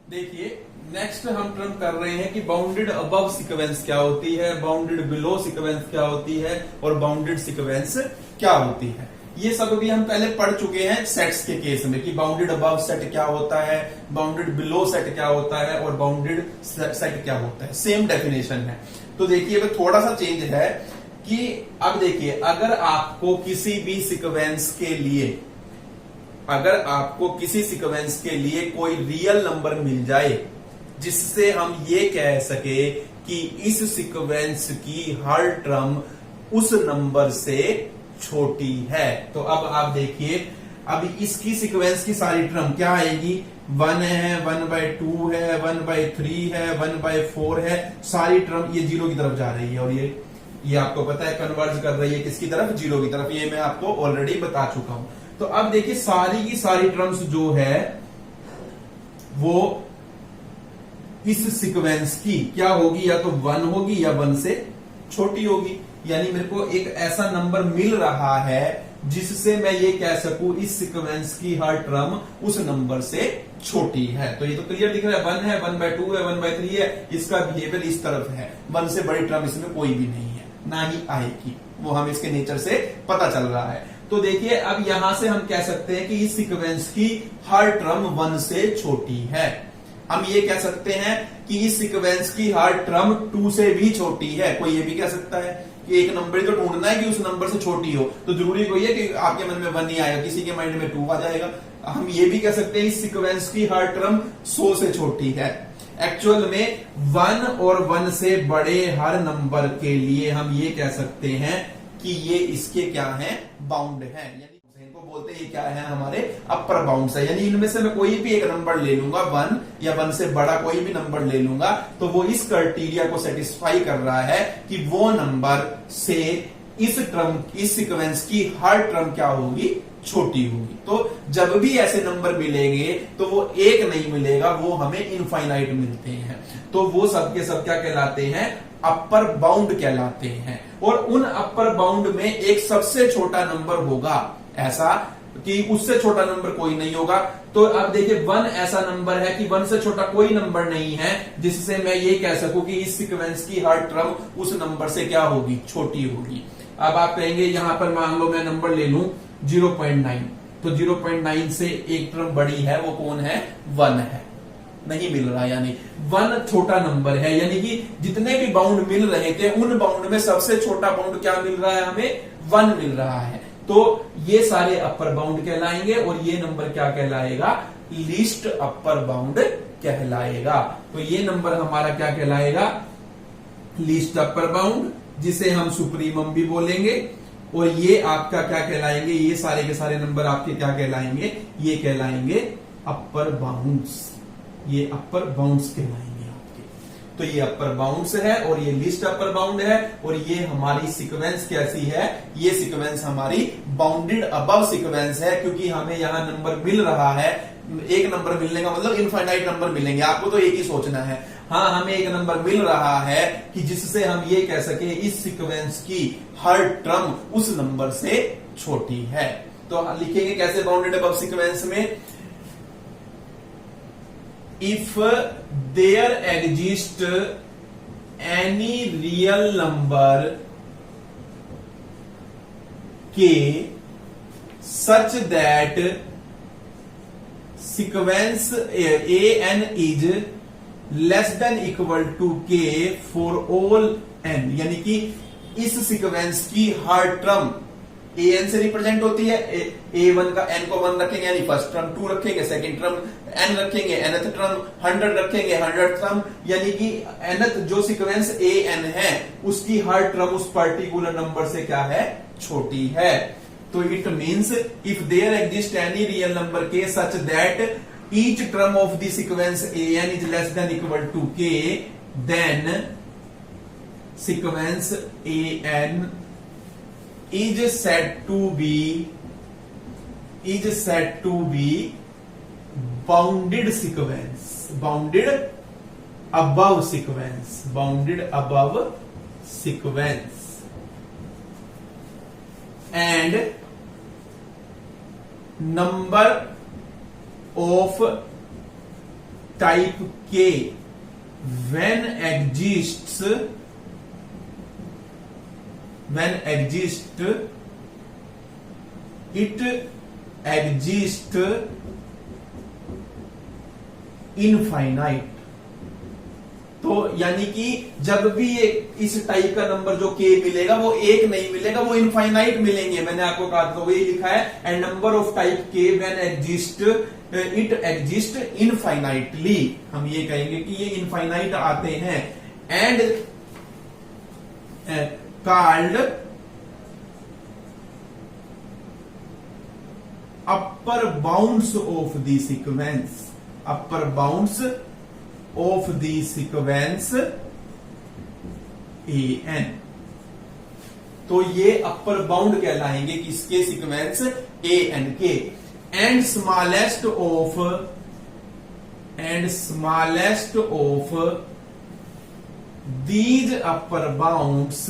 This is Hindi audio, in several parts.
देखिए नेक्स्ट हम टर्म कर रहे हैं कि बाउंडेड अबव सीक्वेंस क्या होती है, बाउंडेड बिलो सीक्वेंस क्या होती है और बाउंडेड सीक्वेंस क्या होती है। ये सब भी हम पहले पढ़ चुके हैं सेट्स के केस में कि बाउंडेड अबव सेट क्या होता है, बाउंडेड बिलो सेट क्या होता है और बाउंडेड सेट क्या होता है। सेम डेफिनेशन है। तो देखिए अब थोड़ा सा चेंज है कि अब देखिए अगर आपको किसी भी सीक्वेंस के लिए कोई रियल नंबर मिल जाए जिससे हम ये कह सके कि इस सीक्वेंस की हर टर्म उस नंबर से छोटी है, तो अब आप देखिए अब इसकी सीक्वेंस की सारी टर्म क्या आएगी, 1 है, 1/2 है, 1/3 है, 1/4 है, सारी टर्म ये जीरो की तरफ जा रही है और ये आपको पता है कन्वर्ज कर रही है किसकी तरफ, जीरो की तरफ। ये मैं आपको ऑलरेडी बता चुका हूं। तो अब देखिए सारी की सारी टर्म्स जो है वो इस सीक्वेंस की क्या होगी, या तो 1 होगी या 1 से छोटी होगी। यानी मेरे को एक ऐसा नंबर मिल रहा है जिससे मैं ये कह सकूं इस सीक्वेंस की हर टर्म उस नंबर से छोटी है। तो ये तो क्लियर दिख रहा है, 1 है, 1/2 है, 1/3 है, इसका बिहेवियर इस तरफ है। 1 से बड़ी टर्म इसमें कोई भी नहीं है, ना ही आएगी, वो हम इसके नेचर से पता चल रहा है। तो देखिए अब यहां से हम कह सकते हैं कि इस सीक्वेंस की हर टर्म 1 से छोटी है। हम ये कह सकते हैं कि इस सीक्वेंस की हर टर्म 2 से भी छोटी है। कोई ये भी कह सकता है कि एक नंबर तो ढूंढना है कि उस नंबर से छोटी हो, तो जरूरी कोई है कि आपके मन में 1 नहीं आएगा, किसी के माइंड में 2 आ जाएगा। हम ये भी कह सकते हैं इस सीक्वेंस की हर टर्म 100 से छोटी है। एक्चुअल में 1 और 1 से बड़े हर नंबर के लिए हम ये कह सकते हैं कि ये इसके क्या है, बाउंड है। यानी इनको बोलते हैं ये क्या है, हमारे अपर बाउंड्स है। यानी इनमें से मैं कोई भी एक नंबर ले लूंगा, 1 या 1 से बड़ा कोई भी नंबर ले लूंगा, तो वो इस क्राइटेरिया को सेटिस्फाई कर रहा है कि वो नंबर से इस सीक्वेंस की हर टर्म क्या होगी, छोटी होगी। तो जब भी ऐसे नंबर मिलेंगे तो वो एक नहीं मिलेगा, वो हमें इनफाइनाइट मिलते हैं। तो वो सब के सब क्या कहलाते हैं, अपर बाउंड कहलाते हैं। और उन अपर बाउंड में एक सबसे छोटा नंबर होगा ऐसा कि उससे छोटा नंबर कोई नहीं होगा। तो अब देखिए 1 ऐसा नंबर है कि 1 से छोटा कोई नंबर नहीं है जिससे मैं ये कह सकूं कि इस सीक्वेंस की हर टर्म उस नंबर से क्या होगी, छोटी होगी। अब आप कहेंगे यहां पर मान लो मैं नंबर ले लूं 0.9, तो 0.9 से एक टर्म बड़ी है, वो कौन है, 1 है, नहीं मिल रहा। यानी 1 छोटा नंबर है, यानी कि जितने भी बाउंड मिल रहे थे उन बाउंड में सबसे छोटा बाउंड क्या मिल रहा है, हमें 1 मिल रहा है। तो ये सारे अपर बाउंड कहलाएंगे और ये नंबर क्या कहलाएगा, लीस्ट अपर बाउंड कहलाएगा। तो ये नंबर हमारा क्या कहलाएगा, लीस्ट अपर बाउंड, जिसे हम सुप्रीमम भी बोलेंगे। और ये आपका क्या कहलाएंगे, ये सारे के सारे नंबर आपके क्या कहलाएंगे, ये कहलाएंगे अपर बाउंड्स। ये अपर बाउंड्स कहलाएंगे आपके। तो ये अपर बाउंड्स है और ये लिस्ट अपर बाउंड है। और ये हमारी सीक्वेंस कैसी है, ये सीक्वेंस हमारी बाउंडेड अबव सीक्वेंस है, क्योंकि हमें यहां नंबर मिल रहा है। एक नंबर मिलने का मतलब इनफाइनाइट नंबर मिलेंगे, आपको तो एक ही सोचना है। हाँ, हमें एक नंबर मिल रहा है कि जिससे हम ये कह सके इस सीक्वेंस की हर टर्म उस नंबर से छोटी है। तो लिखेंगे कैसे बाउंडेड अबव सीक्वेंस में, if there exists any real number k such that sequence an is less than equal to k for all n, यानी कि इस सीक्वेंस की हर टर्म an से रिप्रेजेंट होती है, a1 का n को 1 रखेंगे यानी फर्स्ट टर्म 2 रखेंगे, सेकंड टर्म n रखेंगे, nth टर्म 100 रखेंगे, 100th टर्म, यानी कि nth जो सीक्वेंस an है उसकी हर टर्म उस पर्टिकुलर नंबर से क्या है, छोटी है। तो it means if there exist any real number k such that each term of the sequence an is less than equal to k, then sequence an is said to be bounded sequence, bounded above sequence, bounded above sequence, and number of type के when exists it exists infinite. तो यानी कि जब भी इस टाइप का नंबर जो k मिलेगा वो एक नहीं मिलेगा, वो इनफाइनाइट मिलेंगे। मैंने आपको कहा तो वही लिखा है, and number of type k when it exist infinitely. हम ये कहेंगे कि ये इनफाइनाइट आते हैं, and called upper bounds of the sequence. Upper bounds of the sequence an। तो ये अपर बाउंड कहलाएंगे किसके? सीक्वेंस an के। And smallest of these upper bounds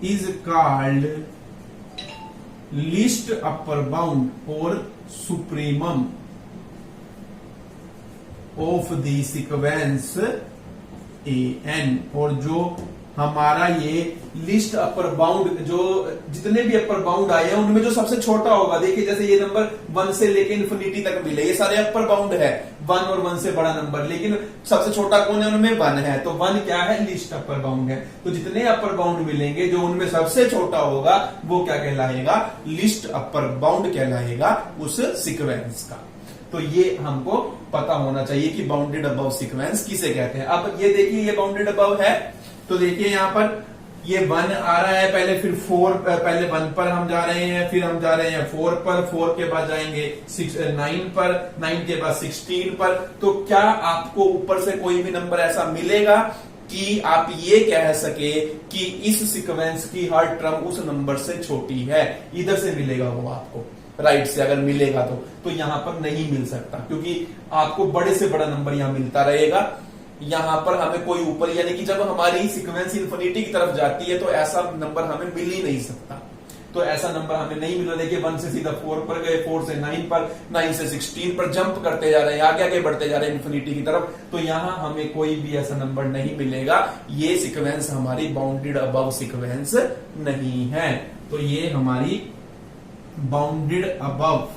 is called least upper bound or supremum of the sequence an। और जो हमारा ये लिस्ट अपर बाउंड, जो जितने भी अपर बाउंड आए हैं उनमें जो सबसे छोटा होगा, देखिए जैसे ये नंबर 1 से लेके इन्फिनिटी तक मिले, ये सारे अपर बाउंड है, 1 और 1 से बड़ा नंबर, लेकिन सबसे छोटा कौन है? उनमें 1 है। तो 1 क्या है? लिस्ट अपर बाउंड है। तो जितने अपर बाउंड मिलेंगे, जो उनमें सबसे छोटा होगा वो क्या कहलाएगा? लिस्ट अपर बाउंड कहलाएगा उस सीक्वेंस का। तो ये हमको पता होना चाहिए कि बाउंडेड अबव सीक्वेंस किसे कहते हैं। अब ये देखिए, ये बाउंडेड अबव है, तो देखिए यहां पर ये 1 आ रहा है पहले, फिर 4, पहले 1 पर हम जा रहे हैं, फिर हम जा रहे हैं 4 पर, 4 के बाद जाएंगे 9 पर, 9 के बाद 16 पर। तो क्या आपको ऊपर से कोई भी नंबर ऐसा मिलेगा कि आप ये कह सके कि इस सीक्वेंस की हर टर्म उस नंबर से छोटी है? इधर से मिलेगा वो आपको, राइट से अगर मिलेगा तो यहां पर नहीं मिल सकता, क्योंकि आपको बड़े से बड़ा नंबर यहां मिलता रहेगा। यहां पर हमें कोई ऊपर, यानी कि जब हमारी सीक्वेंस इन्फिनिटी की तरफ जाती है तो ऐसा नंबर हमें मिल ही नहीं सकता। तो ऐसा नंबर हमें नहीं मिला। देखिए 1 से सीधा 4 पर गए, 4 से 9 पर, 9 से 16 पर जंप करते जा रहे हैं, आगे आगे बढ़ते जा रहे हैं इन्फिनिटी की तरफ। तो यहां हमें कोई भी ऐसा नंबर नहीं मिलेगा। ये सीक्वेंस हमारी बाउंडेड अबव सीक्वेंस नहीं है। तो ये हमारी bounded above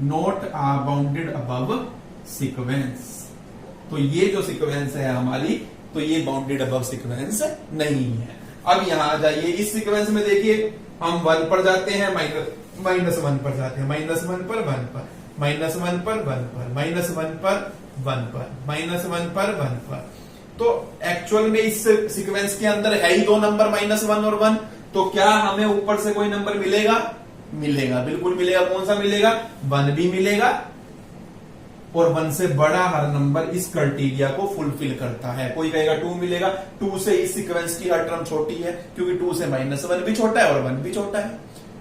not bounded above sequence. तो ये जो सीक्वेंस है हमारी, तो ये बाउंडेड अबव सीक्वेंस नहीं है। अब यहां आ जाइए, इस सीक्वेंस में देखिए हम 1 पर जाते हैं, -1 पर जाते हैं, -1 पर 1 पर, -1 पर 1 पर, -1 पर 1 पर, -1 पर 1 पर। तो एक्चुअल में इस सीक्वेंस के अंदर है ही 2 नंबर, -1 और 1। तो क्या हमें ऊपर से कोई नंबर मिलेगा? मिलेगा, बिल्कुल मिलेगा। कौन सा मिलेगा? 1 भी मिलेगा, और 1 से बड़ा हर नंबर इस क्राइटेरिया को फुलफिल करता है। कोई कहेगा 2 मिलेगा, 2 से इस सीक्वेंस की हर टर्म छोटी है, क्योंकि 2 से -1 भी छोटा है और 1 भी छोटा है।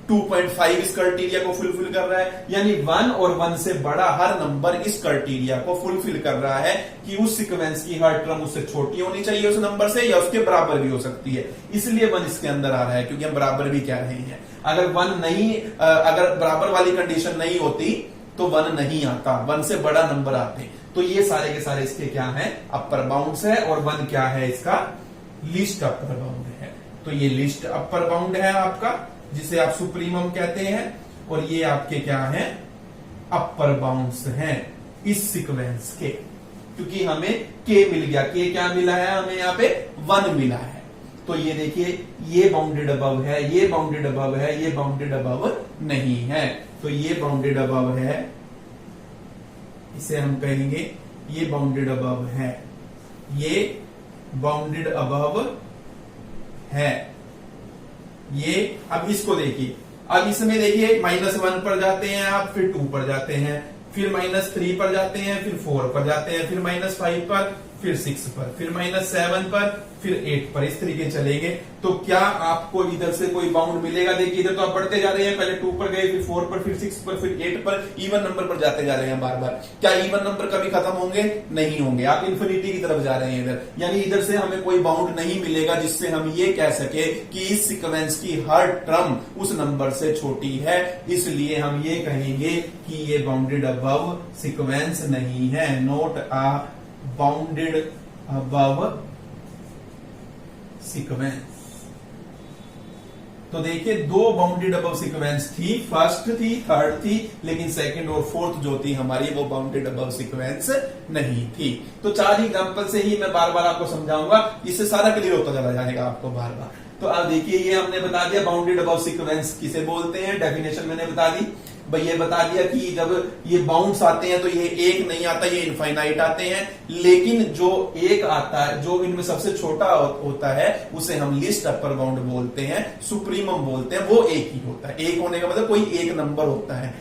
2.5 इस क्राइटेरिया को फुलफिल कर रहा है, यानी 1 और 1 से बड़ा हर नंबर इस क्राइटेरिया को फुलफिल कर रहा है कि उस सीक्वेंस की हर टर्म उससे छोटी होनी चाहिए उस नंबर से, या उसके बराबर भी हो सकती है। इसलिए 1 इसके अंदर आ रहा है, क्योंकि हम बराबर भी कह रहे हैं। अगर 1 नहीं, अगर बराबर वाली कंडीशन नहीं होती तो 1 नहीं आता, 1 से बड़ा नंबर आते। तो ये सारे के सारे इसके क्या है? अपर बाउंड्स है, और 1 क्या है? इसका लिस्ट अपर बाउंड है। तो ये लिस्ट अपर बाउंड है आपका, जिसे आप सुप्रीमम कहते हैं, और ये आपके क्या है? अपर बाउंड्स हैं इस सीक्वेंस के, क्योंकि हमें k मिल गया। k क्या मिला है हमें? यहाँ पे 1 मिला है। तो ये देखिए, ये बाउंडेड अबव है, ये बाउंडेड अबव है, ये बाउंडेड अबव नहीं है। तो ये बाउंडेड अबव है, इसे हम कहेंगे ये बाउंडेड अबव है, ये बाउंडेड अबव है। ये अब इसको देखिए, अब इसमें देखिए -1 पर जाते हैं आप, फिर 2 पर जाते हैं, फिर -3 पर जाते हैं, फिर 4 पर जाते हैं, फिर -5 पर, फिर 6 पर, फिर -7 पर, फिर 8 पर, इस तरीके चलेंगे। तो क्या आपको इधर से कोई बाउंड मिलेगा? देखिए इधर तो आप बढ़ते जा रहे हैं, पहले 2 पर गए, फिर 4 पर, फिर 6 पर, फिर 8 पर, इवन नंबर पर जाते जा रहे हैं बार बार। क्या इवन नंबर कभी खत्म होंगे? नहीं होंगे। आप इन्फिनिटी की तरफ जा रहे हैं इधर, यानी इधर से हमें कोई बाउंड नहीं मिलेगा जिससे हम ये कह सके कि इस सीक्वेंस की हर टर्म उस नंबर से छोटी है, इसलिए हम ये कहेंगे कि ये बाउंडेड अबव सीक्वेंस नहीं है, not a bounded above sequence. तो देखिए दो बाउंडेड अबव सीक्वेंस थी, फर्स्ट थी, थर्ड थी, लेकिन सेकंड और फोर्थ जो थी हमारी वो बाउंडेड अबव सीक्वेंस नहीं थी। तो 4 एग्जांपल से ही मैं बार बार आपको समझाऊंगा, इससे सारा क्लियर होता चला जाएगा आपको बार बार। तो अब देखिए ये हमने बता दिया बाउंडेड अबव सीक्वेंस किसे बोलते हैं, डेफिनेशन मैंने बता दी। भाई ये बता दिया कि जब ये बाउंड्स आते हैं तो ये एक नहीं आता, ये इनफाइनाइट आते हैं, लेकिन जो एक आता है, जो इनमें सबसे छोटा होता है, उसे हम लिस्ट अपर बाउंड बोलते हैं, सुप्रीमम बोलते हैं, वो एक ही होता है। एक होने का मतलब कोई एक नंबर होता है।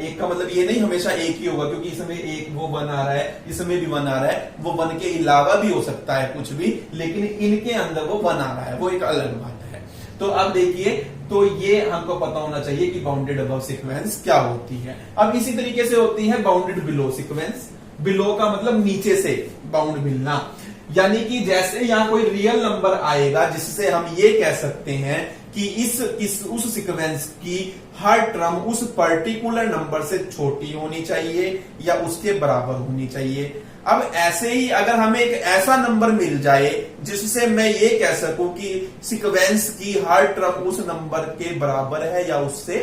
एक का मतलब ये नहीं हमेशा एक ही होगा, क्योंकि इसमें एक वो 1 आ रहा है, इसमें भी 1 आ रहा है, वो 1 के अलावा भी हो सकता है कुछ भी, लेकिन इनके अंदर वो 1 आ रहा है, वो एक अलग बात है। तो अब देखिए, तो ये हमको पता होना चाहिए कि बाउंडेड अबव सीक्वेंस क्या होती है। अब इसी तरीके से होती है बाउंडेड बिलो सीक्वेंस। बिलो का मतलब नीचे से बाउंड मिलना, यानी कि जैसे यहां कोई रियल नंबर आएगा जिससे हम ये कह सकते हैं कि उस सीक्वेंस की हर टर्म उस पर्टिकुलर नंबर से छोटी होनी चाहिए या उसके बराबर होनी चाहिए। अब ऐसे ही अगर हमें एक ऐसा नंबर मिल जाए जिससे मैं ये कह सकूं कि सीक्वेंस की हर टर्म उस नंबर के बराबर है या उससे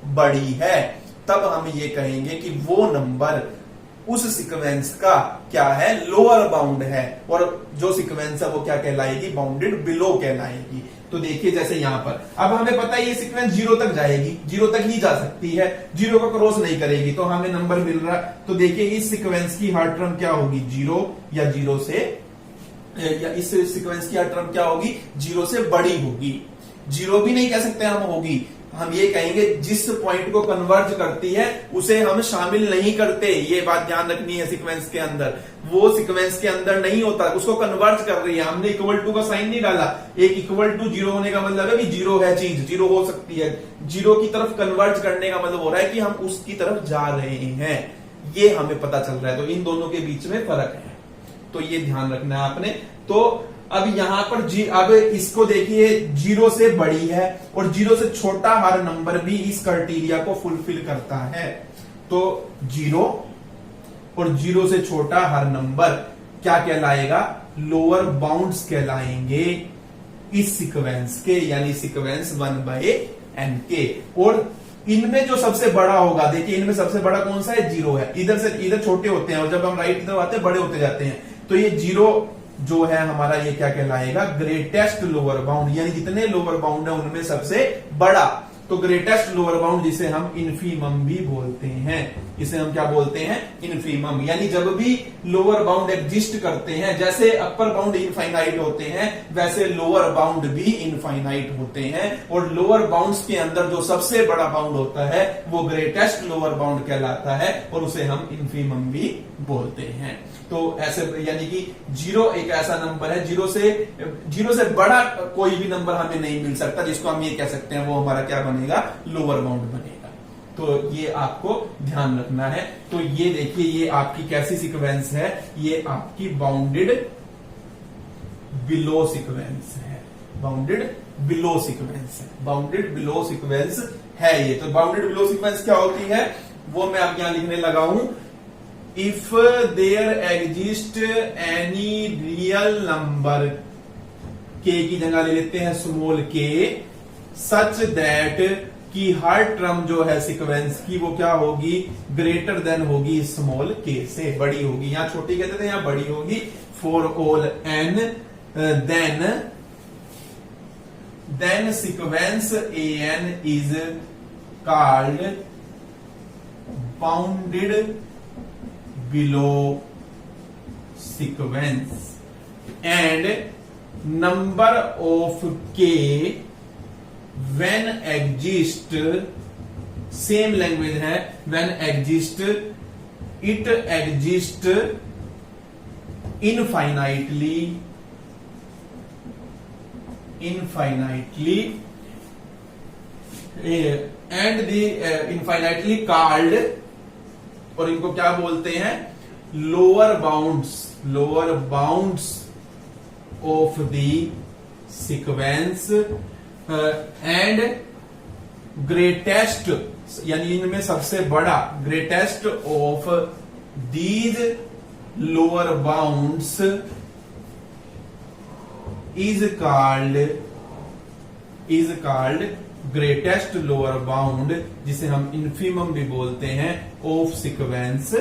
बड़ी है, तब हम ये कहेंगे कि वो नंबर उस सीक्वेंस का क्या है, लोअर बाउंड है, और जो सीक्वेंस है वो क्या कहलाएगी, बाउंडेड बिलो कहलाएगी। तो देखिए जैसे यहां पर अब हमें पता है ये सीक्वेंस 0 तक जाएगी, 0 तक ही जा सकती है, 0 को क्रॉस नहीं करेगी, तो हमें नंबर मिल रहा है। तो देखिए इस सीक्वेंस की हर टर्म क्या होगी, 0, या 0 से, या इस सीक्वेंस की हर टर्म क्या होगी, 0 से बड़ी होगी। 0 भी नहीं कह सकते हम, होगी, हम ये कहेंगे जिस पॉइंट को कन्वर्ज करती है उसे हम शामिल नहीं करते, ये बात ध्यान रखनी है। सीक्वेंस के अंदर वो सीक्वेंस के अंदर नहीं होता, उसको कन्वर्ज कर रही है, हमने इक्वल टू का साइन नहीं डाला। एक इक्वल टू 0 होने का मतलब है कि 0 है चीज, 0 हो सकती है, 0 की तरफ कन्वर्ज करने का मतलब हो रहा है कि हम उसकी तरफ जा रहे हैं, ये हमें पता चल रहा है। तो इन दोनों के बीच में फर्क है, तो ये ध्यान रखना है आपने। तो अब यहां पर अब इसको देखिए 0 से बड़ी है और 0 से छोटा हर नंबर भी इस क्राइटेरिया को फुलफिल करता है। तो 0 और 0 से छोटा हर नंबर क्या कहलाएगा, लोअर बाउंड्स कहलाएंगे इस सीक्वेंस के, यानी सीक्वेंस 1/n के। और इनमें जो सबसे बड़ा होगा, देखिए इनमें सबसे बड़ा कौन सा है, 0 है। इधर से इधर छोटे होते हैं और जब हम राइट की तरफ आते हैं बड़े होते जाते हैं। तो ये 0 जो है हमारा, ये क्या कहलाएगा, ग्रेटेस्ट लोअर बाउंड, यानी जितने लोअर बाउंड है उनमें सबसे बड़ा। तो ग्रेटेस्ट लोअर बाउंड जिसे हम इन्फीमम भी बोलते हैं, इसे हम क्या बोलते हैं, इन्फीमम। यानी जब भी लोअर बाउंड एग्जिस्ट करते हैं, जैसे अपर बाउंड इनफाइनाइट होते हैं वैसे लोअर बाउंड भी इनफाइनाइट होते हैं, और लोअर बाउंड्स के अंदर जो सबसे बड़ा बाउंड होता है वो ग्रेटेस्ट लोअर बाउंड कहलाता है, और उसे हम इन्फीमम भी बोलते हैं। तो ऐसे यानी कि 0 एक ऐसा नंबर है, 0 से बड़ा कोई भी नंबर हमें नहीं मिल सकता जिसको हम ये कह सकते हैं वो हमारा क्या बनेगा, लोअर बाउंड बनेगा। तो ये आपको ध्यान रखना है। तो ये देखिए ये आपकी कैसी सीक्वेंस है, ये आपकी बाउंडेड बिलो सीक्वेंस है, बाउंडेड बिलो सीक्वेंस है, बाउंडेड बिलो सीक्वेंस है ये। तो बाउंडेड बिलो सीक्वेंस क्या होती है वो मैं अब यहां लिखने लगा हूं। If there exist any real number, K की जगह ले लेते हैं स्मॉल के, सच दैट कि हर टर्म जो है सीक्वेंस की वो क्या होगी, ग्रेटर देन होगी स्मॉल के से, बड़ी होगी। यहां छोटी कहते थे, यहां बड़ी होगी। For all N then sequence A N is called bounded below sequence, and number of K when exist, same language है, when exist it exist infinitely and the infinitely called, और इनको क्या बोलते हैं, lower bounds of the sequence and greatest, यानी इनमें सबसे बड़ा, greatest of these lower bounds is called greatest lower bound, जिसे हम इन्फीमम भी बोलते हैं, ऑफ सीक्वेंस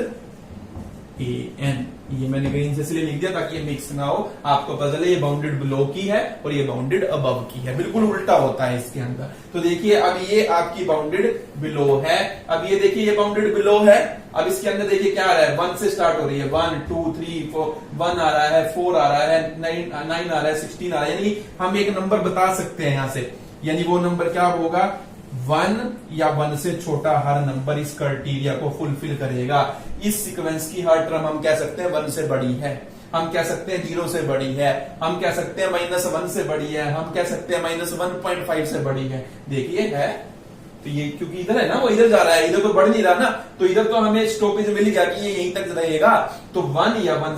AN। ये मैंने ग्रीन से इसलिए लिख दिया ताकि ये मिक्स ना हो, आपको पता चले ये बाउंडेड बिलो की है और ये बाउंडेड अबव की है, बिल्कुल उल्टा होता है इसके अंदर। तो देखिए अब ये आपकी बाउंडेड बिलो है, अब ये देखिए ये बाउंडेड बिलो है, अब इसके अंदर देखिए क्या आ रहा है, 1 से स्टार्ट हो रही है, 1 2 3 4, 1 आ रहा है, 4 आ रहा है, 9 आ रहा है, 16 आ रहा है, यानी हम एक नंबर बता सकते हैं यहां से, यानी वो नंबर क्या होगा, 1 या 1 से छोटा हर नंबर इस क्राइटेरिया को फुलफिल करेगा। इस सीक्वेंस की हर टर्म हम कह सकते हैं 1 से बड़ी है, हम कह सकते हैं 0 से बड़ी है, हम कह सकते हैं -1 से बड़ी है, हम कह सकते हैं -1.5 से बड़ी है। देखिए है, तो ये क्योंकि इधर है ना, वो इधर जा रहा है, इधर तो बढ़ नहीं रहा ना, तो इधर तो हमें स्टॉपेज मिल गया कि ये यहीं तक रहेगा। तो 1 या 1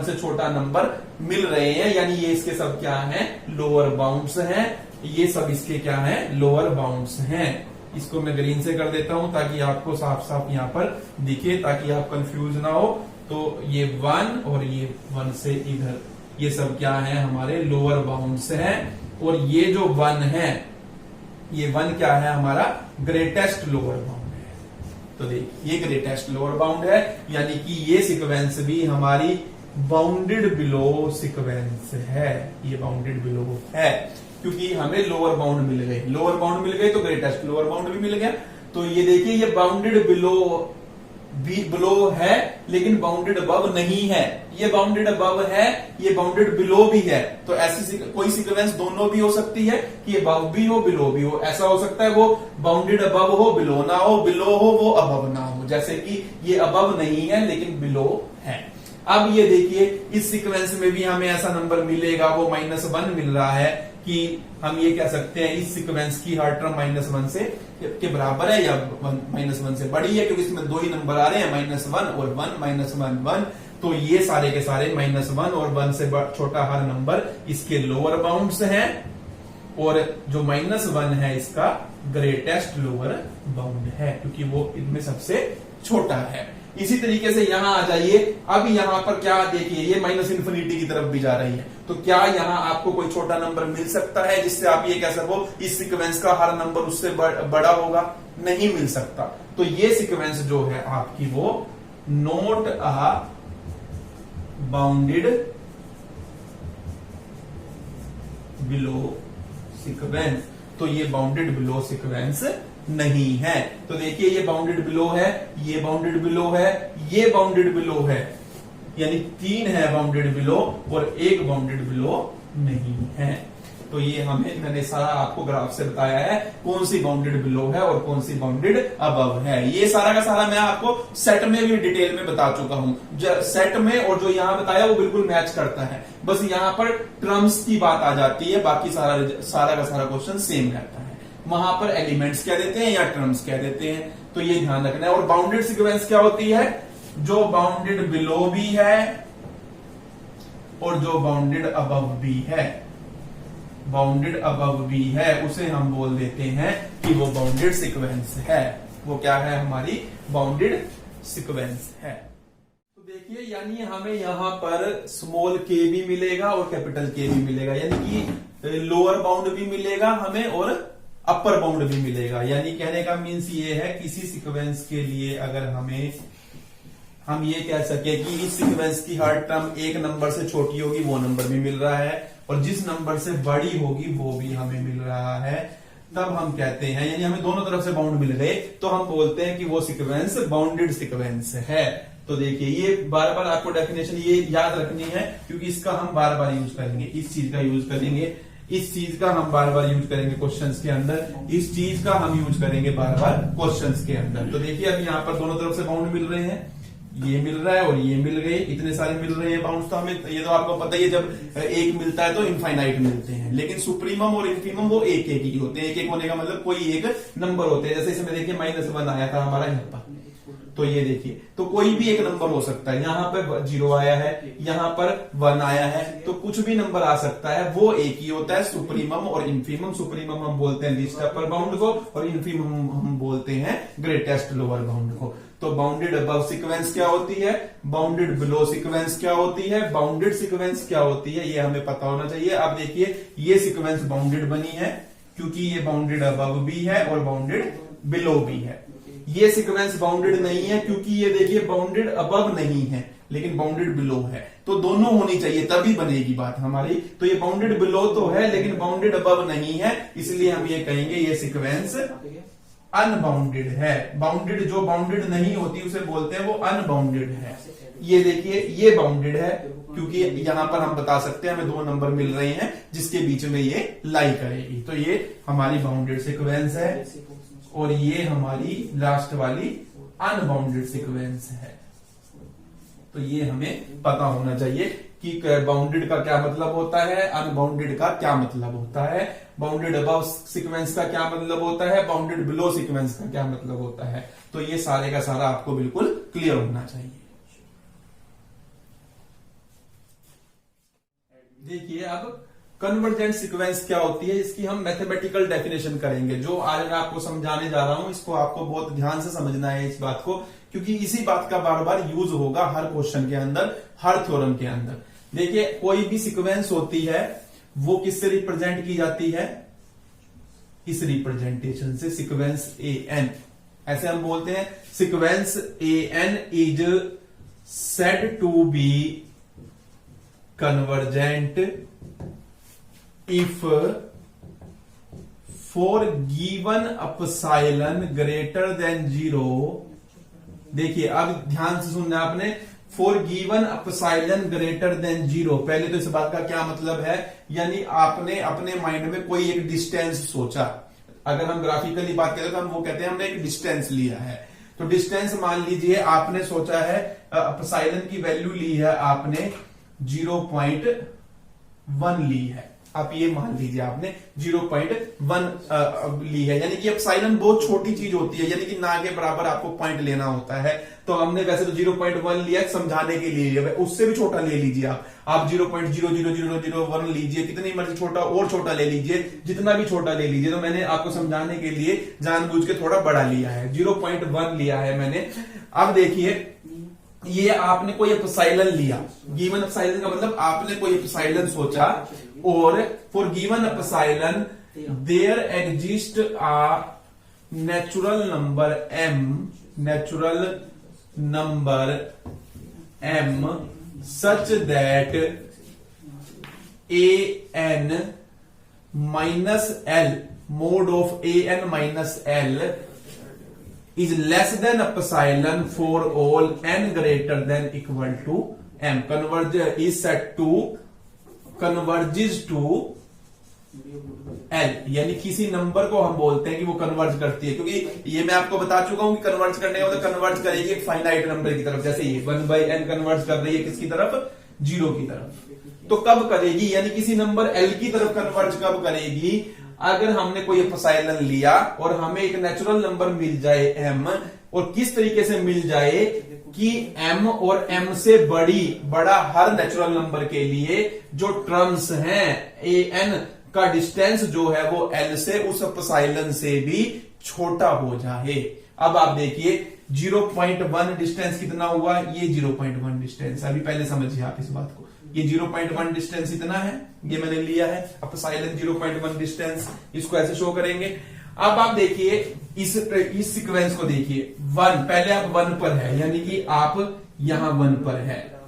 से छोटा नंबर मिल रहे हैं, यानी ये इसके सब क्या है, लोअर बाउंड्स हैं, ये सब इसके क्या हैं, लोअर बाउंड्स हैं। इसको मैं ग्रीन से कर देता हूं ताकि आपको साफ साफ यहां पर दिखे, ताकि आप कंफ्यूज ना हो। तो ये 1 और ये 1 से इधर, ये सब क्या है, हमारे लोअर बाउंड्स हैं। और ये जो 1 है, ये 1 क्या है, हमारा ग्रेटेस्ट लोअर बाउंड है। तो देखिए ये ग्रेटेस्ट लोअर बाउंड है, यानी कि ये सीक्वेंस भी हमारी बाउंडेड बिलो सीक्वेंस है, ये बाउंडेड बिलो है, क्योंकि हमें लोअर बाउंड मिल गए, लोअर बाउंड मिल गए तो ग्रेटेस्ट लोअर बाउंड भी मिल गया। तो ये देखिए ये बाउंडेड बिलो है, लेकिन बाउंडेड अबव नहीं है, ये बाउंडेड अबव है, ये बाउंडेड बिलो भी है। तो ऐसी कोई सीक्वेंस दोनों भी हो सकती है कि ये अबव भी हो बिलो भी हो, ऐसा हो सकता है वो बाउंडेड अबव हो बिलो ना हो, बिलो हो वो अबव ना हो, जैसे कि ये अबव नहीं है लेकिन बिलो है। अब ये देखिए इस सीक्वेंस में भी हमें ऐसा नंबर मिलेगा, वो -1 मिल रहा है, कि हम ये कह सकते हैं इस सीक्वेंस की हर टर्म -1 से के बराबर है या -1 से बड़ी है, क्योंकि इसमें 2 ही नंबर आ रहे हैं, -1 और 1, -1 1। तो ये सारे के सारे -1 और 1 से छोटा हर नंबर इसके लोअर बाउंड्स हैं, और जो -1 है इसका ग्रेटेस्ट लोअर बाउंड है, क्योंकि वो इनमें सबसे छोटा है। इसी तरीके से यहां आ जाइए, अब यहां पर क्या देखिए, ये -∞ की तरफ भी जा रही है, तो क्या यहां आपको कोई छोटा नंबर मिल सकता है जिससे आप ये कह सको इस सीक्वेंस का हर नंबर उससे बड़ा होगा? नहीं मिल सकता। तो ये सीक्वेंस जो है आपकी वो not a bounded below sequence, तो ये बाउंडेड बिलो सीक्वेंस नहीं है। तो देखिए ये बाउंडेड बिलो है, ये बाउंडेड बिलो है, ये बाउंडेड बिलो है, यानी 3 है बाउंडेड बिलो और 1 बाउंडेड बिलो नहीं है। तो ये मैंने सारा आपको ग्राफ से बताया है कौन सी बाउंडेड बिलो है और कौन सी बाउंडेड अबव है। ये सारा का सारा मैं आपको सेट में भी डिटेल में बता चुका हूं, सेट में और जो यहां बताया वो बिल्कुल मैच करता है, बस यहां पर टर्म्स की बात आ जाती है, बाकी सारा का सारा क्वेश्चन सेम रहता है। वहां पर एलिमेंट्स क्या देते हैं या टर्म्स क्या देते हैं, तो ये ध्यान रखना है। और बाउंडेड सीक्वेंस क्या होती है, जो बाउंडेड बिलो भी है और जो बाउंडेड अबव भी है, बाउंडेड अबव भी है, उसे हम बोल देते हैं कि वो बाउंडेड सीक्वेंस है। वो क्या है, हमारी बाउंडेड सीक्वेंस है। तो देखिए यानी हमें यहां पर स्मॉल के भी मिलेगा और कैपिटल के भी मिलेगा, यानी कि लोअर बाउंड भी मिलेगा हमें और अपर बाउंड भी मिलेगा। यानी कहने का मीन्स ये है, किसी सीक्वेंस के लिए अगर हम ये कह सके कि इस सीक्वेंस की हर टर्म 1 नंबर से छोटी होगी, वो नंबर भी मिल रहा है, और जिस नंबर से बड़ी होगी वो भी हमें मिल रहा है, तब हम कहते हैं, यानी हमें दोनों तरफ से बाउंड मिल गए, तो हम बोलते हैं कि वो सीक्वेंस बाउंडेड सीक्वेंस है। तो देखिए ये बार बार आपको डेफिनेशन ये याद रखनी है, क्योंकि इसका हम बार बार यूज करेंगे, इस चीज का यूज करेंगे, इस चीज का हम बार बार यूज करेंगे क्वेश्चंस के अंदर, इस चीज का हम यूज करेंगे बार बार क्वेश्चंस के अंदर। तो देखिए अब यहाँ पर दोनों तरफ से बाउंड मिल रहे हैं, ये मिल रहा है और ये मिल गए, इतने सारे मिल रहे हैं बाउंड्स। तो हमें ये तो आपको पता ही है, जब एक मिलता है तो इनफाइनाइट मिलते हैं, लेकिन सुप्रीमम और इंफीमम वो एक एक ही होते हैं। एक एक होने का मतलब कोई एक नंबर होते हैं। जैसे इसमें देखिए -1 आया था हमारा यहाँ पर, तो ये देखिए, तो कोई भी एक नंबर हो सकता है। यहाँ पे 0 आया है, यहाँ पर 1 आया है, तो कुछ भी नंबर आ सकता है, वो एक ही होता है, सुप्रीमम और इंफीमम। सुप्रीमम हम बोलते हैं लीस्ट अपर बाउंड को, और इंफीमम हम बोलते हैं ग्रेटेस्ट लोअर बाउंड को। तो बाउंडेड अबव सीक्वेंस क्या होती है, बाउंडेड बिलो सीक्वेंस क्या होती है, बाउंडेड सीक्वेंस क्या होती है, ये हमें पता होना चाहिए। अब देखिए ये सीक्वेंस बाउंडेड बनी है क्योंकि ये बाउंडेड अबव भी है और बाउंडेड बिलो भी है। ये सीक्वेंस बाउंडेड नहीं है क्योंकि ये देखिए बाउंडेड अबव नहीं है लेकिन बाउंडेड बिलो है। तो दोनों होनी चाहिए तभी बनेगी बात हमारी। तो ये बाउंडेड बिलो तो है लेकिन बाउंडेड अबव नहीं है, इसलिए हम ये कहेंगे ये सीक्वेंस अनबाउंडेड है। बाउंडेड जो बाउंडेड नहीं होती उसे बोलते हैं वो अनबाउंडेड है। ये देखिए ये बाउंडेड है क्योंकि यहां पर हम बता सकते हैं हमें 2 नंबर मिल रहे हैं जिसके बीच में ये लाई करेगी। तो ये हमारी बाउंडेड सीक्वेंस है और ये हमारी लास्ट वाली अनबाउंडेड सीक्वेंस है। तो ये हमें पता होना चाहिए कि बाउंडेड का क्या मतलब होता है, अनबाउंडेड का क्या मतलब होता है, बाउंडेड अबव सीक्वेंस का क्या मतलब होता है, बाउंडेड बिलो सीक्वेंस का क्या मतलब होता है। तो ये सारे का सारा आपको बिल्कुल क्लियर होना चाहिए। देखिए अब कन्वर्जेंट सीक्वेंस क्या होती है, इसकी हम मैथमेटिकल डेफिनेशन करेंगे। जो आज मैं आपको समझाने जा रहा हूं इसको आपको बहुत ध्यान से समझना है इस बात को, क्योंकि इसी बात का बार बार यूज होगा हर क्वेश्चन के अंदर, हर थ्योरम के अंदर। देखिए कोई भी सीक्वेंस होती है वो किससे रिप्रेजेंट की जाती है, इस रिप्रेजेंटेशन से, सीक्वेंस AN। ऐसे हम बोलते हैं sequence AN is said to be convergent if for given epsilon greater than 0। देखिए अब ध्यान से सुनना आपने, for given epsilon greater than 0। पहले तो इस बात का क्या मतलब है, यानी आपने अपने माइंड में कोई एक डिस्टेंस सोचा। अगर हम ग्राफिकली बात करें तो हम वो कहते हैं हमने एक डिस्टेंस लिया है। तो डिस्टेंस मान लीजिए आपने सोचा है एप्सिलॉन की वैल्यू ली है आपने 0.1 ली है। आप ये मान लीजिए आपने 0.1 ली है, यानी कि एप्सिलॉन बहुत छोटी चीज होती है, यानी कि ना के बराबर आपको पॉइंट लेना होता है। तो हमने वैसे तो 0.1 लिया समझाने के लिए, उससे भी छोटा ले लीजिए आप 0.00001 लीजिए, कितनी मर्जी छोटा और छोटा ले लीजिए, जितना भी छोटा ले लीजिए। तो मैंने आपको समझाने के लिए जानबूझ के थोड़ा बड़ा लिया है, 0.1 लिया है मैंने। अब देखिए ये आपने कोई एप्सिलॉन लिया, गिवन एप्सिलॉन का मतलब आपने कोई एप्सिलॉन सोचा, और for given epsilon there exist a natural number m such that an minus l mod of an minus l is less than epsilon for all n greater than equal to m। is set to converges to L, यानी किसी नंबर को हम बोलते हैं कि वो कन्वर्ज करती है, क्योंकि ये मैं आपको बता चुका हूं कि कन्वर्ज करने का मतलब कन्वर्ज करेगी एक फाइनाइट नंबर की तरफ। जैसे ये 1/n कन्वर्ज कर रही है किसकी तरफ, 0 की तरफ। तो कब करेगी, यानी किसी नंबर L की तरफ कन्वर्ज कब करेगी, अगर हमने कोई एप्सिलॉन लिया और हमें एक नेचुरल नंबर मिल जाए m, और किस तरीके से मिल जाए कि m और m से बड़ा हर नेचुरल नंबर के लिए जो टर्म्स हैं an का डिस्टेंस जो है वो L से उस एप्सिलॉन से भी छोटा हो जाए। अब आप देखिए 0.1 डिस्टेंस कितना हुआ, ये 0.1 डिस्टेंस, अभी पहले समझिए आप इस बात को। ये 0.1 डिस्टेंस इतना है, ये मैंने लिया है एप्सिलॉन 0.1 डिस्टेंस, इसको ऐसे शो करेंगे। अब आप देखिए इस सीक्वेंस को देखिए, 1 पहले आप 1 पर है, यानी कि आप यहां 1 पर है,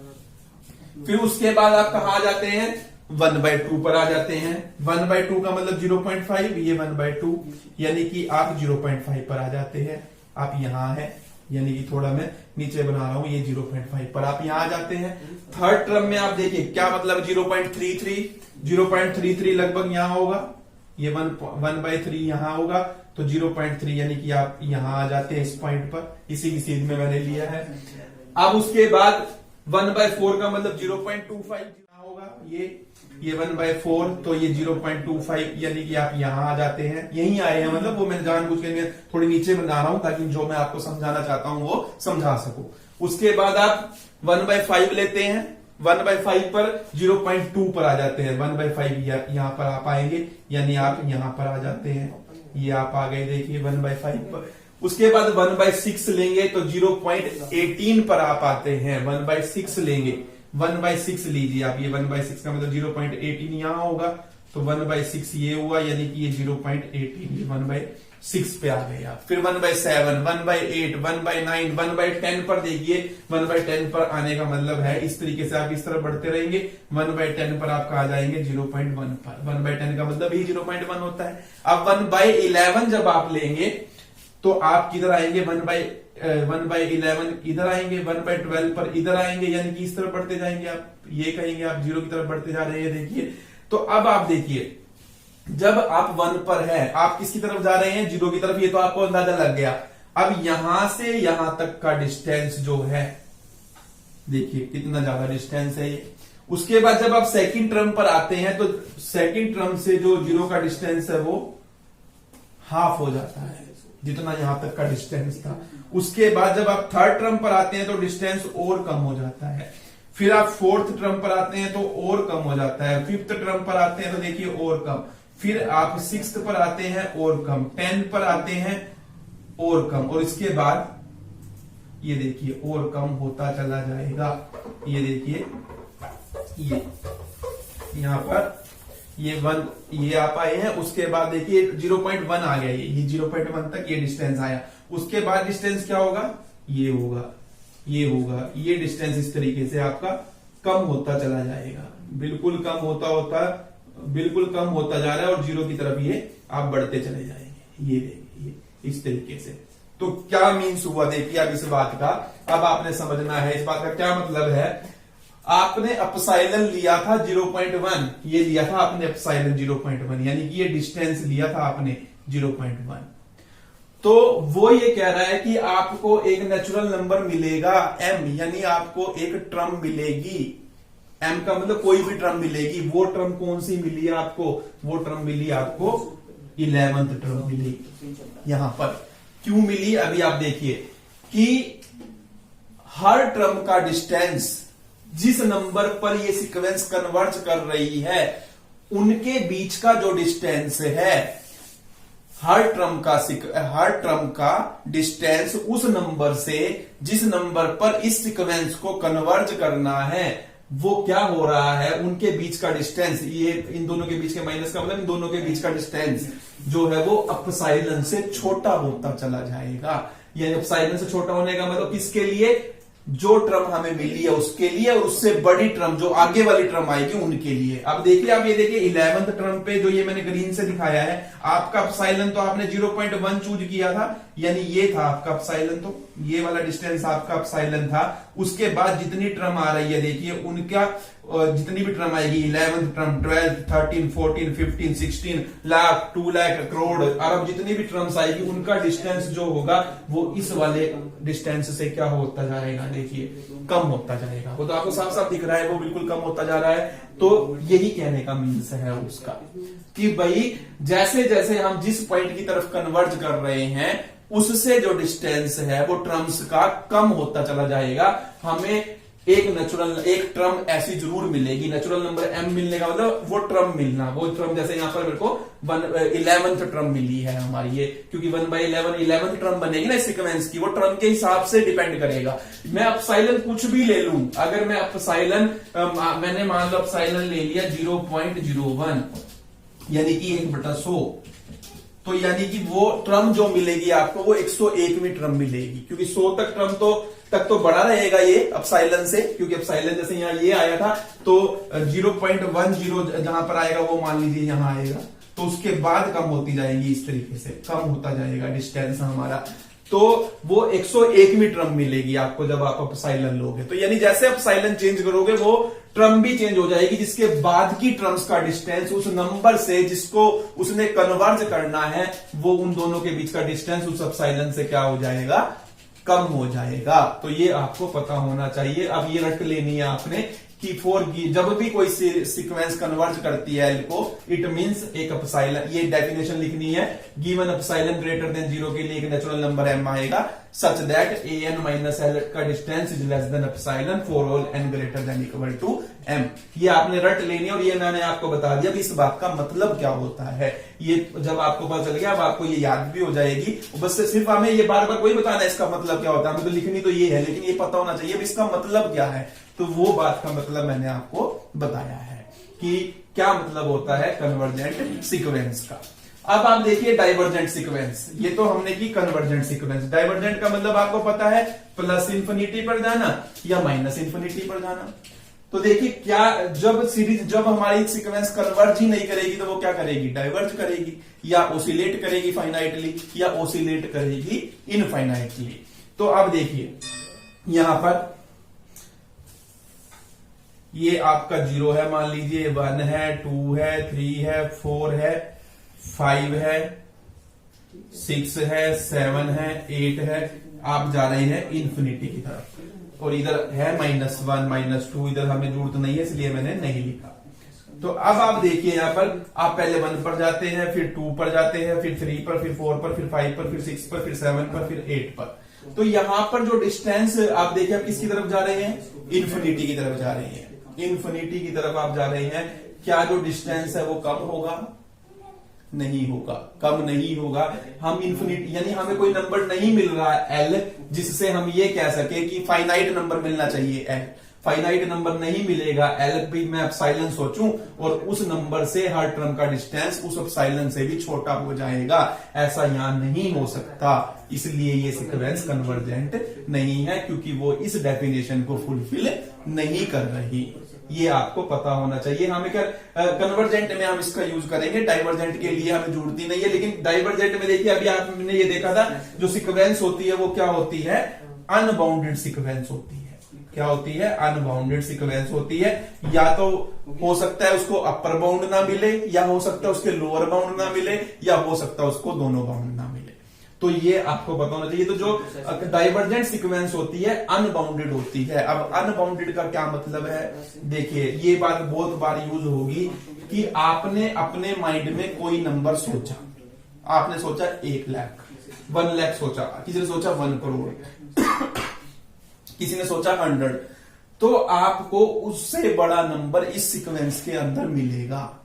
फिर उसके बाद आप कहां आ जाते हैं, 1/2 पर आ जाते हैं। 1/2 का मतलब 0.5, ये 1/2, यानी कि आप 0.5 पर आ जाते हैं। आप यहां है, यानी कि थोड़ा मैं नीचे बना रहा हूं, ये 0.5 पर आप यहां आ जाते हैं। थर्ड टर्म में आप देखिए क्या मतलब 0.33 लगभग यहां होगा, ये 1/3 यहां होगा, तो 0.3 यानी कि आप यहां आ जाते हैं इस पॉइंट पर, इसी की सीध में मैंने लिया है। अब उसके बाद 1/4 का मतलब 0.25 होगा, ये 1/4, तो ये 0.25, यानी कि आप यहां आ जाते हैं, यहीं आए हैं, मतलब वो मैं जानबूझ के थोड़ी नीचे बना रहा हूं ताकि जो मैं आपको समझाना चाहता हूं वो समझा सकूं। उसके बाद आप 1/5 लेते हैं, 1/5 पर 0.2 पर आ जाते हैं, 1/5 यहां पर आप आएंगे, यानी आप यहां पर आ जाते हैं, ये आप आ गए देखिए 1/5 पर। उसके बाद 1/6 लेंगे तो 0.18 पर आप आते हैं, 1/6 लेंगे, 1/6 लीजिए आप, ये 1/6 का मतलब 0.18 यहां होगा, तो 1/6 ये हुआ, यानी कि ये 0.18, ये 1/6 पे आ गए आप। फिर 1/7, 1/8, 1/9, 1/10 पर देखिए, 1/10 पर आने का मतलब है इस तरीके से आप इस तरफ बढ़ते रहेंगे, 1/10 पर आपका आ जाएंगे 0.1 पर, 1/10 का मतलब ही 0.1 होता है। अब 1/11 जब आप लेंगे तो आप किधर आएंगे, 1/11 इधर आएंगे, 1/12 पर इधर आएंगे, यानी कि इस तरफ बढ़ते जाएंगे आप, ये कहेंगे आप 0 की तरफ बढ़ते जा रहे हैं, देखिए। तो अब आप देखिए, जब आप 1 पर है, आप किसकी तरफ जा रहे हैं, 0 की तरफ, ये तो आपको अंदाजा लग गया। अब यहां से यहां तक का डिस्टेंस जो है, देखिए कितना ज्यादा डिस्टेंस है ये। उसके बाद जब आप सेकंड टर्म पर आते हैं तो सेकंड टर्म से जो 0 का डिस्टेंस है वो हाफ हो जाता है, जितना यहां तक का डिस्टेंस था। उसके बाद जब आप थर्ड टर्म पर आते हैं तो डिस्टेंस और कम हो जाता है। फिर आप फोर्थ टर्म पर आते हैं तो और कम हो जाता है। फिफ्थ टर्म पर आते हैं तो देखिए और कम। फिर आप सिक्स्थ पर आते हैं और कम, 10 पर आते हैं और कम, और इसके बाद ये देखिए और कम होता चला जाएगा। ये देखिए, ये यहां पर ये 1, ये आप आए हैं। उसके बाद देखिए 0.1 आ गया, ये 0.1 तक ये डिस्टेंस आया। उसके बाद डिस्टेंस क्या होगा, ये होगा, ये होगा, ये डिस्टेंस इस तरीके से आपका कम होता चला जाएगा, बिल्कुल कम बिल्कुल कम होता जा रहा है, और 0 की तरफ ये आप बढ़ते चले जाएंगे, ये देखिए इस तरीके से। तो क्या मीन्स हुआ, देखिए अब इस बात का अब आपने समझना है। इस बात का क्या मतलब है, आपने एप्सिलॉन लिया था 0.1, ये लिया था आपने एप्सिलॉन 0.1, यानी कि ये डिस्टेंस लिया था आपने 0.1। तो वो ये कह रहा है कि आपको एक नेचुरल नंबर मिलेगा m, यानी आपको एक टर्म मिलेगी, m का मतलब कोई भी टर्म मिलेगी। वो टर्म कौन सी मिली है आपको, वो टर्म मिली आपको 11th टर्म मिली। यहां पर क्यों मिली, अभी आप देखिए कि हर टर्म का डिस्टेंस जिस नंबर पर ये सीक्वेंस कन्वर्ज कर रही है उनके बीच का जो डिस्टेंस है, हर टर्म का डिस्टेंस उस नंबर से जिस नंबर पर इस सीक्वेंस को कन्वर्ज करना है वो क्या हो रहा है, उनके बीच का डिस्टेंस, ये इन दोनों के बीच के माइनस का मतलब इन दोनों के बीच का डिस्टेंस जो है वो एप्सिलॉन से छोटा होता चला जाएगा। यानी एप्सिलॉन से छोटा होने का मतलब किसके लिए, जो टर्म हमें मिली है उसके लिए, और उससे बड़ी टर्म जो आगे वाली टर्म आएगी उनके लिए। अब देखिए, आप ये देखिए 11th टर्म पे जो ये मैंने ग्रीन से दिखाया है, आपका एप्सिलॉन तो आपने 0.1 चूज किया था, यानी ये था आपका एप्सिलॉन, तो ये वाला डिस्टेंस आपका एप्सिलॉन था। उसके बाद जितनी टर्म आ रही है देखिए उनका जितनी भी टर्म आएगी, 11th टर्म, 12, 13, 14, 15, 16 लाख, 2 लाख, करोड़, अरब, जितनी भी टर्म्स आएगी उनका डिस्टेंस जो होगा वो इस वाले डिस्टेंस से क्या होता जाएगा, देखिए कम होता जाएगा। वो तो आपको साफ साफ दिख रहा है, वो बिल्कुल कम होता जा रहा है। तो यही कहने का मीन्स है उसका कि भाई जैसे जैसे हम जिस पॉइंट की तरफ कन्वर्ज कर रहे हैं उससे जो डिस्टेंस है वो टर्म्स का कम होता चला जाएगा। हमें एक टर्म ऐसी जरूर मिलेगी, नेचुरल नंबर m मिलने का मतलब वो टर्म मिलना, वो टर्म जैसे यहां पर मेरे को 11th टर्म मिली है हमारी, ये क्योंकि 1/11 11th टर्म बनेगी ना इस सीक्वेंस की, वो टर्म के हिसाब से डिपेंड करेगा। मैं एप्सिलॉन कुछ भी ले लूं, अगर मैं एप्सिलॉन मैंने मान लो एप्सिलॉन ले लिया 0.01, यानी कि 1/100, तो यानी कि वो टर्म जो मिलेगी आपको वो 101वीं टर्म मिलेगी, क्योंकि 100 तक तो बड़ा रहेगा ये एप्सिलॉन से, क्योंकि एप्सिलॉन जैसे यहाँ ये आया था तो 0.10 जहां पर आएगा वो मान लीजिए यहां आएगा, तो उसके बाद कम होती जाएगी, इस तरीके से कम होता जाएगा डिस्टेंस हमारा, तो वो 101वीं टर्म मिलेगी आपको जब आप एप्सिलॉन लोगे। तो यानी जैसे एप्सिलॉन चेंज करोगे वो टर्म भी चेंज हो जाएगी, जिसके बाद की टर्म्स का डिस्टेंस उस नंबर से जिसको उसने कन्वर्ज करना है वो उन दोनों के बीच का डिस्टेंस उस एप्सिलॉन से क्या हो जाएगा, कम हो जाएगा। तो ये आपको पता होना चाहिए। अब ये रट लेनी है आपने कि जब भी कोई सीक्वेंस कन्वर्ज करती है एल को, इट मींस एक एप्सिलॉन, ये डेफिनेशन लिखनी है, गिवन एप्सिलॉन ग्रेटर देन 0 के लिए एक नेचुरल नंबर m आएगा such that an minus L का distance is less than epsilon for all n greater than equal to m। ये आपने रट लेनी है और ये मैंने आपको बता दिया इस बात का मतलब क्या होता है। ये जब आपको पता चल गया, अब आपको ये याद भी हो जाएगी। बस सिर्फ हमें ये बार बार कोई बताना है इसका मतलब क्या होता है, हमें तो लिखनी तो ये है, लेकिन ये पता होना चाहिए इसका मतलब क्या है। तो वो बात का मतलब मैंने आपको बताया है कि क्या मतलब होता है कन्वर्जेंट सीक्वेंस का। अब आप देखिए डाइवर्जेंट सीक्वेंस, ये तो हमने की कन्वर्जेंट सीक्वेंस। डाइवर्जेंट का मतलब आपको पता है प्लस इंफिनिटी पर जाना या माइनस इंफिनिटी पर जाना। तो देखिए क्या, जब हमारी सीक्वेंस कन्वर्ज ही नहीं करेगी तो वो क्या करेगी, डाइवर्ज करेगी, या ओसिलेट करेगी फाइनाइटली, या ओसिलेट करेगी इनफाइनाइटली। तो अब देखिए यहां पर ये आपका 0 है, मान लीजिए 1 है, 2 है, 3 है, 4 है, 5 है, 6 है, 7 है, 8 है। आप जा रहे हैं इन्फिनिटी की तरफ और इधर है -1 -2, इधर हमें जरूरत नहीं है इसलिए मैंने नहीं लिखा। तो अब आप देखिए यहां पर आप पहले 1 पर जाते हैं, फिर 2 पर जाते हैं, फिर 3 पर, फिर 4 पर, फिर 5 पर, फिर 6 पर, फिर 7 पर, फिर 8 पर। तो यहां पर जो डिस्टेंस आप देखिए आप किसकी तरफ जा रहे हैं, इन्फिनिटी की तरफ जा रहे हैं। इन्फिनिटी की तरफ आप जा रहे हैं, क्या जो डिस्टेंस है वो कम होगा, नहीं होगा, कम नहीं होगा। हम इन्फिनिटी यानी हमें कोई नंबर नहीं मिल रहा है एल जिससे हम ये कह सके कि फाइनाइट नंबर मिलना चाहिए एल। फाइनाइट नंबर नहीं मिलेगा एल भी मैं एप्सिलॉन सोचूं और उस नंबर से हर टर्म का डिस्टेंस उस एप्सिलॉन से भी छोटा हो जाएगा, ऐसा यहां नहीं हो सकता। इसलिए ये सीक्वेंस कन्वर्जेंट नहीं है क्योंकि वो इस डेफिनेशन को फुलफिल नहीं कर रही। ये आपको पता होना चाहिए। हमें क्या कन्वर्जेंट में हम इसका यूज करेंगे, डाइवर्जेंट के लिए हमें जरूरत ही नहीं है। लेकिन डाइवर्जेंट में देखिए अभी आपने ये देखा था जो सीक्वेंस होती है वो क्या होती है, अनबाउंडेड सीक्वेंस होती है। क्या होती है, अनबाउंडेड सीक्वेंस होती है। या तो हो सकता है उसको अपर बाउंड ना मिले, या हो सकता है उसके लोअर बाउंड ना मिले, या हो सकता है उसको दोनों बाउंड ना मिले। तो ये आपको पता होना चाहिए। तो जो डाइवर्जेंट सीक्वेंस होती है अनबाउंडेड होती है। अब अनबाउंडेड का क्या मतलब है, देखिए ये बात बहुत बार यूज होगी कि आपने अपने माइंड में कोई नंबर सोचा, आपने सोचा 1 लाख, 1 लाख सोचा, किसी ने सोचा 1 करोड़, किसी ने सोचा 100। तो आपको उससे बड़ा नंबर इस सीक्वेंस के अंदर मिलेगा।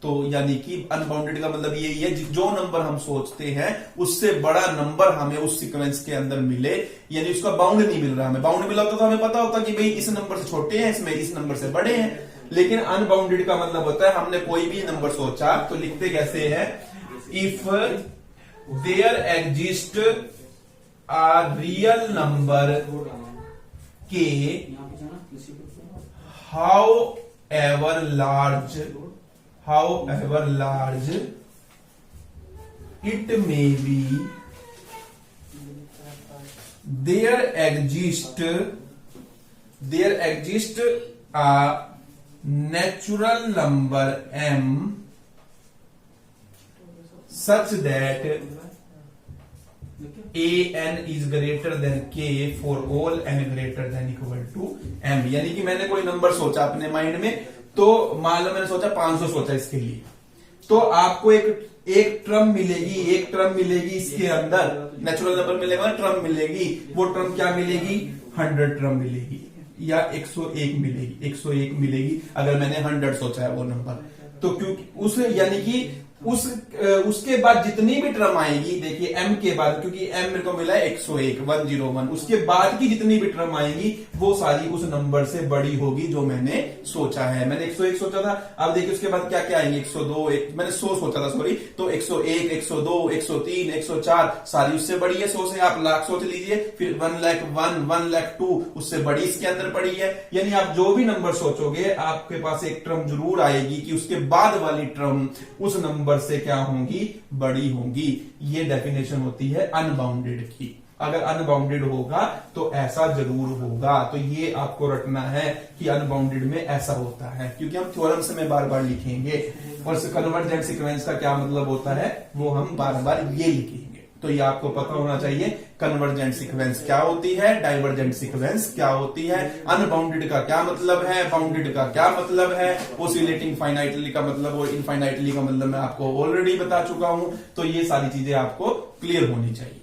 तो यानी कि अनबाउंडेड का मतलब यही है जो नंबर हम सोचते हैं उससे बड़ा नंबर हमें उस सीक्वेंस के अंदर मिले, यानी उसका बाउंड नहीं मिल रहा हमें। बाउंड मिला होता तो हमें पता होता कि भाई इस नंबर से छोटे हैं, इसमें इस नंबर से बड़े हैं। लेकिन अनबाउंडेड का मतलब होता है हमने कोई भी नंबर सोचा, तो लिखते कैसे है, if there exist a real number K however large it may be, there exists a natural number m such that an is greater than k for all n greater than equal to m। यानी कि मैंने कोई नंबर सोचा अपने माइंड में, तो मान लो मैंने सोचा 500 सोचा इसके लिए, तो आपको एक टर्म मिलेगी इसके अंदर, नेचुरल नंबर मिलेगा, टर्म मिलेगी। वो टर्म क्या मिलेगी, 100 टर्म मिलेगी या 101 मिलेगी अगर मैंने 100 सोचा है वो नंबर। तो क्योंकि उस यानी कि उसके बाद जितनी भी टर्म आएगी, देखिए m के बाद, क्योंकि m मेरे को मिला है 101, उसके बाद की जितनी भी टर्म आएगी वो सारी उस नंबर से बड़ी होगी जो मैंने सोचा है। मैंने 101 सोचा था, अब देखिए उसके बाद क्या क्या आएंगे, 102, मैंने 100 सोचा था सॉरी, तो 101, 102, 103, 104 सारी उससे बड़ी है 100 से। आप लाख सोच लीजिए, फिर 1,01,000, 1,02,000 उससे बड़ी इसके अंदर पड़ी है। यानी आप जो भी नंबर सोचोगे आपके पास एक टर्म जरूर आएगी कि उसके बाद वाली टर्म उस नंबर से क्या होंगी, बड़ी होंगी। ये डेफिनेशन होती है अनबाउंडेड की। अगर अनबाउंडेड होगा तो ऐसा जरूर होगा। तो ये आपको रटना है कि अनबाउंडेड में ऐसा होता है, क्योंकि हम थ्योरम्स में बार बार लिखेंगे और कन्वर्जेंट सीक्वेंस का क्या मतलब होता है वो हम बार बार ये लिखेंगे। तो ये आपको पता होना चाहिए कन्वर्जेंट सीक्वेंस क्या होती है, डाइवर्जेंट सीक्वेंस क्या होती है, अनबाउंडेड का क्या मतलब है, बाउंडेड का क्या मतलब है, ओसिलेटिंग फाइनाइटली का मतलब और इनफाइनाइटली का मतलब मैं आपको ऑलरेडी बता चुका हूं। तो ये सारी चीजें आपको क्लियर होनी चाहिए।